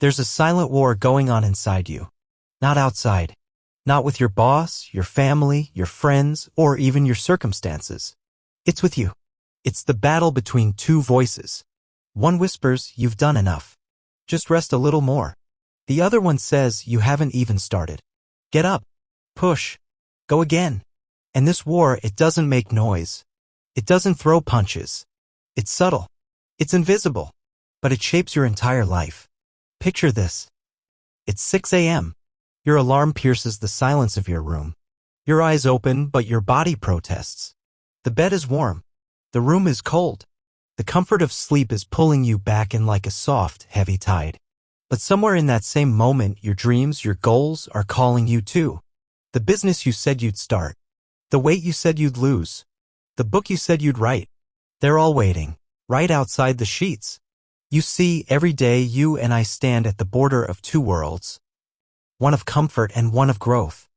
There's a silent war going on inside you. Not outside. Not with your boss, your family, your friends, or even your circumstances. It's with you. It's the battle between two voices. One whispers, you've done enough. Just rest a little more. The other one says, you haven't even started. Get up. Push. Go again. And this war, it doesn't make noise. It doesn't throw punches. It's subtle. It's invisible. But it shapes your entire life. Picture this. It's 6 a.m. Your alarm pierces the silence of your room. Your eyes open, but your body protests. The bed is warm. The room is cold. The comfort of sleep is pulling you back in like a soft, heavy tide. But somewhere in that same moment, your dreams, your goals are calling you too. The business you said you'd start. The weight you said you'd lose. The book you said you'd write. They're all waiting, right outside the sheets. You see, every day you and I stand at the border of two worlds. One of comfort and one of growth.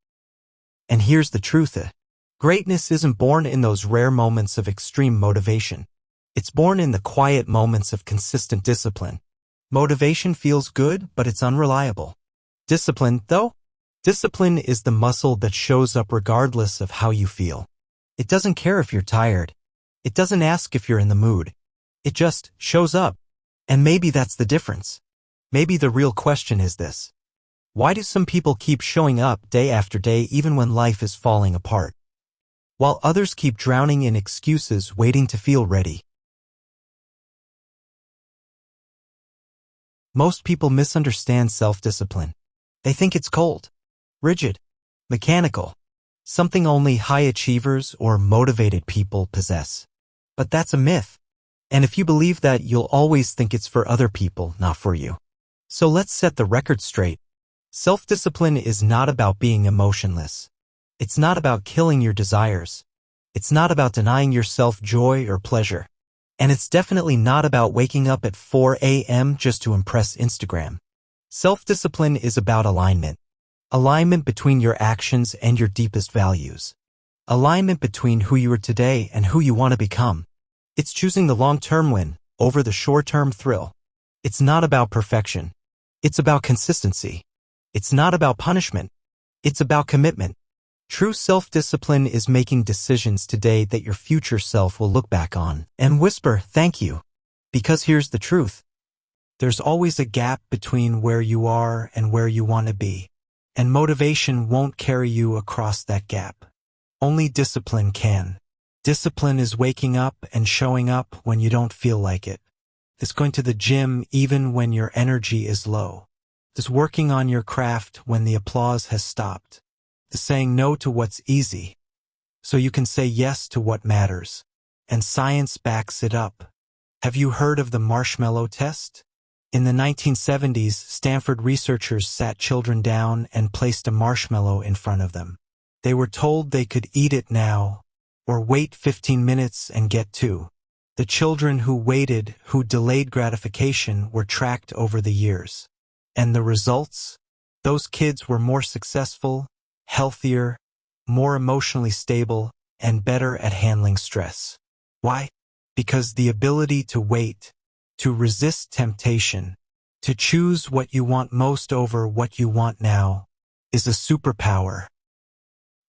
And here's the truth. Greatness isn't born in those rare moments of extreme motivation. It's born in the quiet moments of consistent discipline. Motivation feels good, but it's unreliable. Discipline, though? Discipline is the muscle that shows up regardless of how you feel. It doesn't care if you're tired. It doesn't ask if you're in the mood. It just shows up. And maybe that's the difference. Maybe the real question is this. Why do some people keep showing up day after day even when life is falling apart, while others keep drowning in excuses waiting to feel ready? Most people misunderstand self-discipline. They think it's cold, rigid, mechanical, something only high achievers or motivated people possess. But that's a myth. And if you believe that, you'll always think it's for other people, not for you. So let's set the record straight. Self-discipline is not about being emotionless. It's not about killing your desires. It's not about denying yourself joy or pleasure. And it's definitely not about waking up at 4 a.m. just to impress Instagram. Self-discipline is about alignment. Alignment between your actions and your deepest values. Alignment between who you are today and who you want to become. It's choosing the long-term win over the short-term thrill. It's not about perfection. It's about consistency. It's not about punishment. It's about commitment. True self-discipline is making decisions today that your future self will look back on and whisper, thank you. Because here's the truth. There's always a gap between where you are and where you want to be. And motivation won't carry you across that gap. Only discipline can. Discipline is waking up and showing up when you don't feel like it. It's going to the gym even when your energy is low. It's working on your craft when the applause has stopped. It's saying no to what's easy, so you can say yes to what matters. And science backs it up. Have you heard of the marshmallow test? In the 1970s, Stanford researchers sat children down and placed a marshmallow in front of them. They were told they could eat it now, or wait 15 minutes and get two. The children who waited, who delayed gratification, were tracked over the years. And the results? Those kids were more successful, healthier, more emotionally stable, and better at handling stress. Why? Because the ability to wait, to resist temptation, to choose what you want most over what you want now, is a superpower.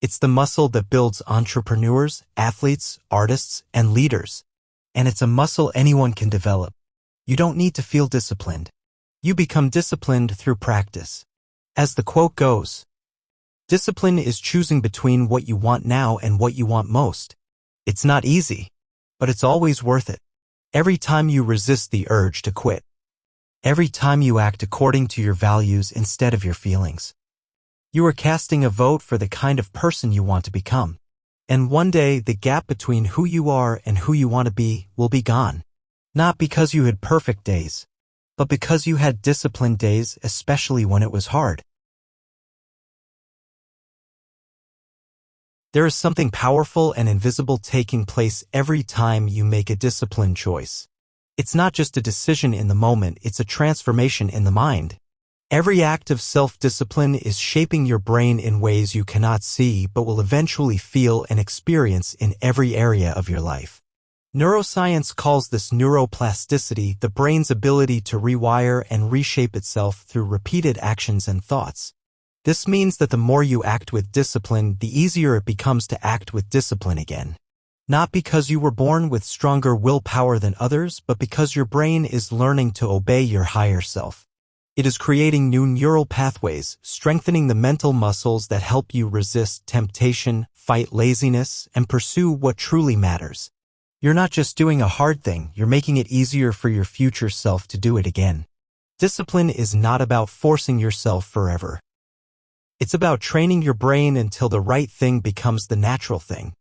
It's the muscle that builds entrepreneurs, athletes, artists, and leaders. And it's a muscle anyone can develop. You don't need to feel disciplined. You become disciplined through practice. As the quote goes, discipline is choosing between what you want now and what you want most. It's not easy, but it's always worth it. Every time you resist the urge to quit. Every time you act according to your values instead of your feelings. You are casting a vote for the kind of person you want to become. And one day, the gap between who you are and who you want to be will be gone. Not because you had perfect days, but because you had disciplined days, especially when it was hard. There is something powerful and invisible taking place every time you make a disciplined choice. It's not just a decision in the moment, it's a transformation in the mind. Every act of self-discipline is shaping your brain in ways you cannot see but will eventually feel and experience in every area of your life. Neuroscience calls this neuroplasticity, the brain's ability to rewire and reshape itself through repeated actions and thoughts. This means that the more you act with discipline, the easier it becomes to act with discipline again. Not because you were born with stronger willpower than others, but because your brain is learning to obey your higher self. It is creating new neural pathways, strengthening the mental muscles that help you resist temptation, fight laziness, and pursue what truly matters. You're not just doing a hard thing, you're making it easier for your future self to do it again. Discipline is not about forcing yourself forever. It's about training your brain until the right thing becomes the natural thing.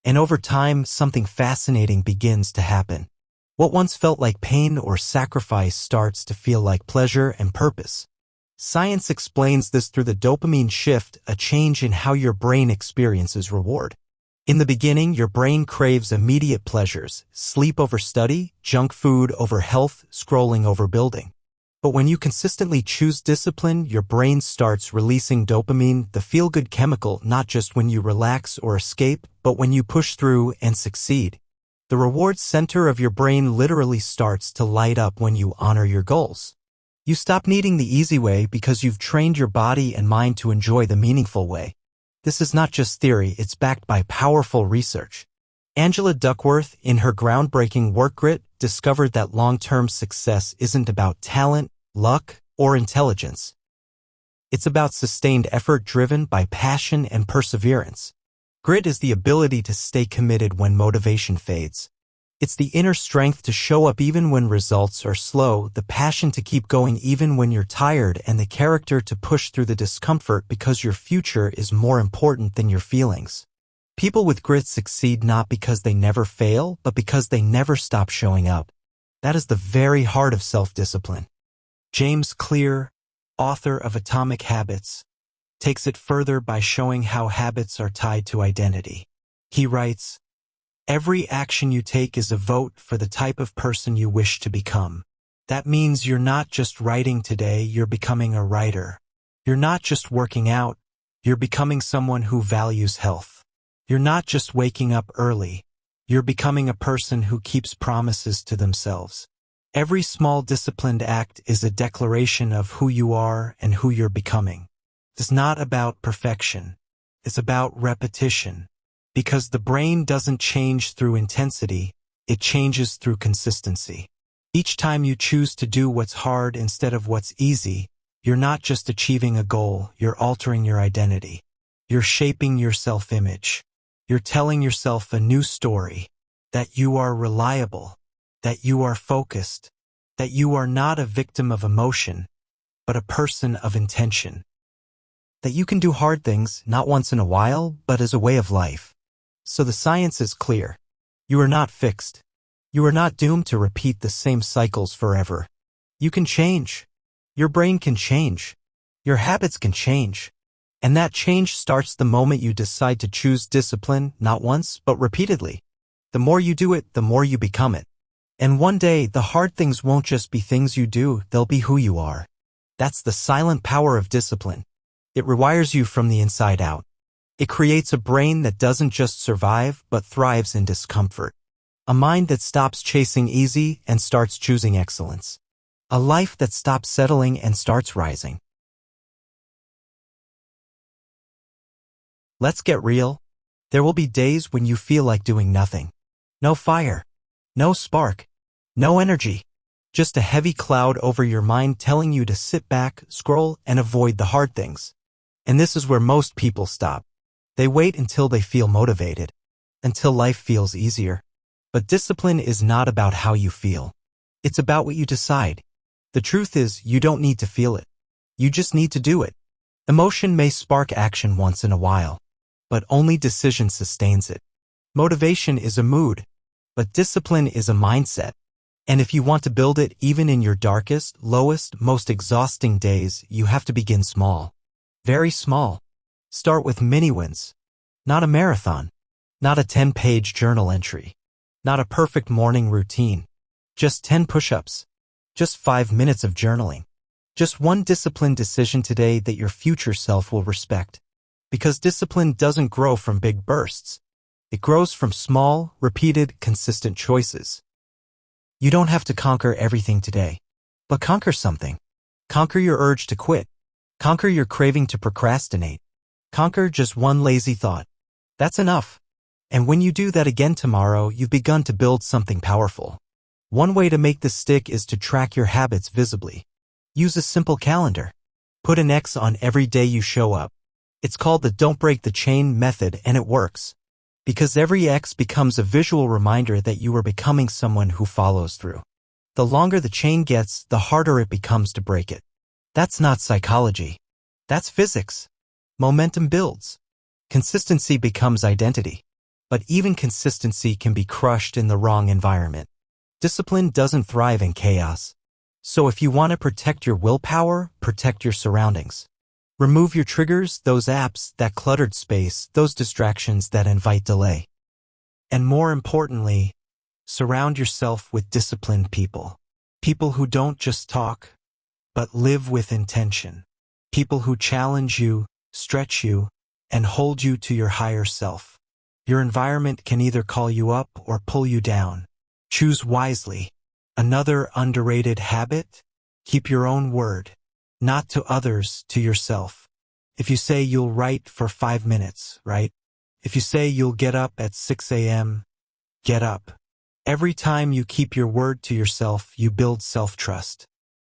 And over time, something fascinating begins to happen. What once felt like pain or sacrifice starts to feel like pleasure and purpose. Science explains this through the dopamine shift, a change in how your brain experiences reward. In the beginning, your brain craves immediate pleasures, sleep over study, junk food over health, scrolling over building. But when you consistently choose discipline, your brain starts releasing dopamine, the feel-good chemical, not just when you relax or escape, but when you push through and succeed. The reward center of your brain literally starts to light up when you honor your goals. You stop needing the easy way because you've trained your body and mind to enjoy the meaningful way. This is not just theory, it's backed by powerful research. Angela Duckworth, in her groundbreaking work Grit, discovered that long-term success isn't about talent, luck, or intelligence. It's about sustained effort driven by passion and perseverance. Grit is the ability to stay committed when motivation fades. It's the inner strength to show up even when results are slow, the passion to keep going even when you're tired, and the character to push through the discomfort because your future is more important than your feelings. People with grit succeed not because they never fail, but because they never stop showing up. That is the very heart of self-discipline. James Clear, author of Atomic Habits, takes it further by showing how habits are tied to identity. He writes, "Every action you take is a vote for the type of person you wish to become. That means you're not just writing today, you're becoming a writer. You're not just working out, you're becoming someone who values health. You're not just waking up early, you're becoming a person who keeps promises to themselves. Every small disciplined act is a declaration of who you are and who you're becoming. It's not about perfection, it's about repetition. Because the brain doesn't change through intensity, it changes through consistency. Each time you choose to do what's hard instead of what's easy, you're not just achieving a goal, you're altering your identity. You're shaping your self-image. You're telling yourself a new story, that you are reliable, that you are focused, that you are not a victim of emotion, but a person of intention. That you can do hard things, not once in a while, but as a way of life. So the science is clear. You are not fixed. You are not doomed to repeat the same cycles forever. You can change. Your brain can change. Your habits can change. And that change starts the moment you decide to choose discipline, not once, but repeatedly. The more you do it, the more you become it. And one day, the hard things won't just be things you do, they'll be who you are. That's the silent power of discipline. It rewires you from the inside out. It creates a brain that doesn't just survive, but thrives in discomfort. A mind that stops chasing easy and starts choosing excellence. A life that stops settling and starts rising. Let's get real. There will be days when you feel like doing nothing. No fire. No spark. No energy. Just a heavy cloud over your mind telling you to sit back, scroll, and avoid the hard things. And this is where most people stop. They wait until they feel motivated, until life feels easier. But discipline is not about how you feel. It's about what you decide. The truth is, you don't need to feel it. You just need to do it. Emotion may spark action once in a while, but only decision sustains it. Motivation is a mood, but discipline is a mindset. And if you want to build it even in your darkest, lowest, most exhausting days, you have to begin small. Very small. Start with mini wins. Not a marathon. Not a 10-page journal entry. Not a perfect morning routine. Just 10 push-ups. Just 5 minutes of journaling. Just one disciplined decision today that your future self will respect. Because discipline doesn't grow from big bursts. It grows from small, repeated, consistent choices. You don't have to conquer everything today, but conquer something. Conquer your urge to quit. Conquer your craving to procrastinate. Conquer just one lazy thought. That's enough. And when you do that again tomorrow, you've begun to build something powerful. One way to make this stick is to track your habits visibly. Use a simple calendar. Put an X on every day you show up. It's called the Don't Break the Chain method, and it works. Because every X becomes a visual reminder that you are becoming someone who follows through. The longer the chain gets, the harder it becomes to break it. That's not psychology. That's physics. Momentum builds. Consistency becomes identity. But even consistency can be crushed in the wrong environment. Discipline doesn't thrive in chaos. So if you want to protect your willpower, protect your surroundings. Remove your triggers, those apps, that cluttered space, those distractions that invite delay. And more importantly, surround yourself with disciplined people. People who don't just talk, but live with intention. People who challenge you, stretch you, and hold you to your higher self. Your environment can either call you up or pull you down. Choose wisely. Another underrated habit? Keep your own word. Not to others, to yourself. If you say you'll write for 5 minutes, right? If you say you'll get up at 6 a.m., get up. Every time you keep your word to yourself, you build self-trust.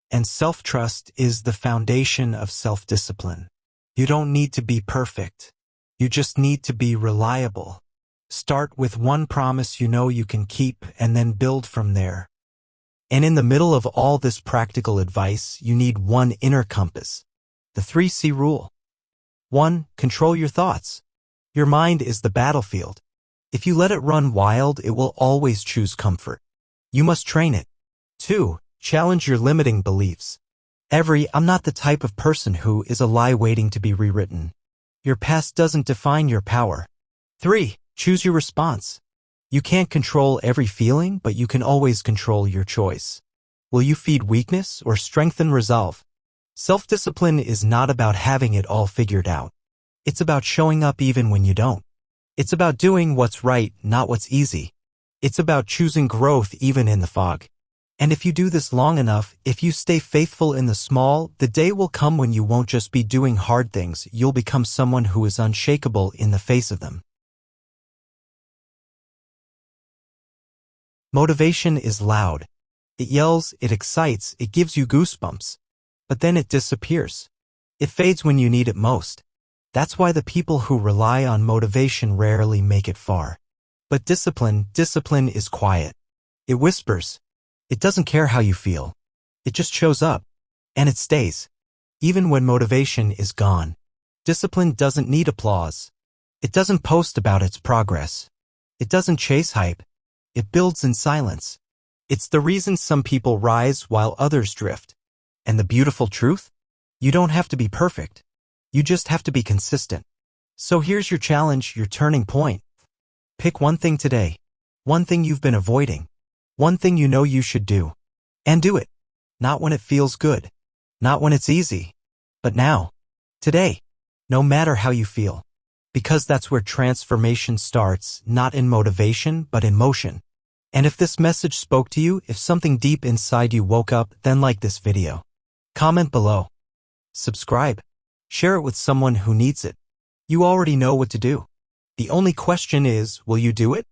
And self-trust is the foundation of self-discipline. You don't need to be perfect. You just need to be reliable. Start with one promise you know you can keep and then build from there. And in the middle of all this practical advice, you need one inner compass. The 3C rule. 1. Control your thoughts. Your mind is the battlefield. If you let it run wild, it will always choose comfort. You must train it. 2. Challenge your limiting beliefs. I'm not the type of person who is a lie waiting to be rewritten. Your past doesn't define your power. 3. Choose your response. You can't control every feeling, but you can always control your choice. Will you feed weakness or strengthen resolve? Self-discipline is not about having it all figured out. It's about showing up even when you don't. It's about doing what's right, not what's easy. It's about choosing growth even in the fog. And if you do this long enough, if you stay faithful in the small, the day will come when you won't just be doing hard things, you'll become someone who is unshakable in the face of them. Motivation is loud. It yells, it excites, it gives you goosebumps. But then it disappears. It fades when you need it most. That's why the people who rely on motivation rarely make it far. But discipline is quiet. It whispers. It doesn't care how you feel. It just shows up. And it stays. Even when motivation is gone. Discipline doesn't need applause. It doesn't post about its progress. It doesn't chase hype. It builds in silence. It's the reason some people rise while others drift. And the beautiful truth? You don't have to be perfect. You just have to be consistent. So here's your challenge, your turning point. Pick one thing today. One thing you've been avoiding. One thing you know you should do. And do it. Not when it feels good. Not when it's easy. But now. Today. No matter how you feel. Because that's where transformation starts, not in motivation, but in motion. And if this message spoke to you, if something deep inside you woke up, then like this video. Comment below. Subscribe. Share it with someone who needs it. You already know what to do. The only question is, will you do it?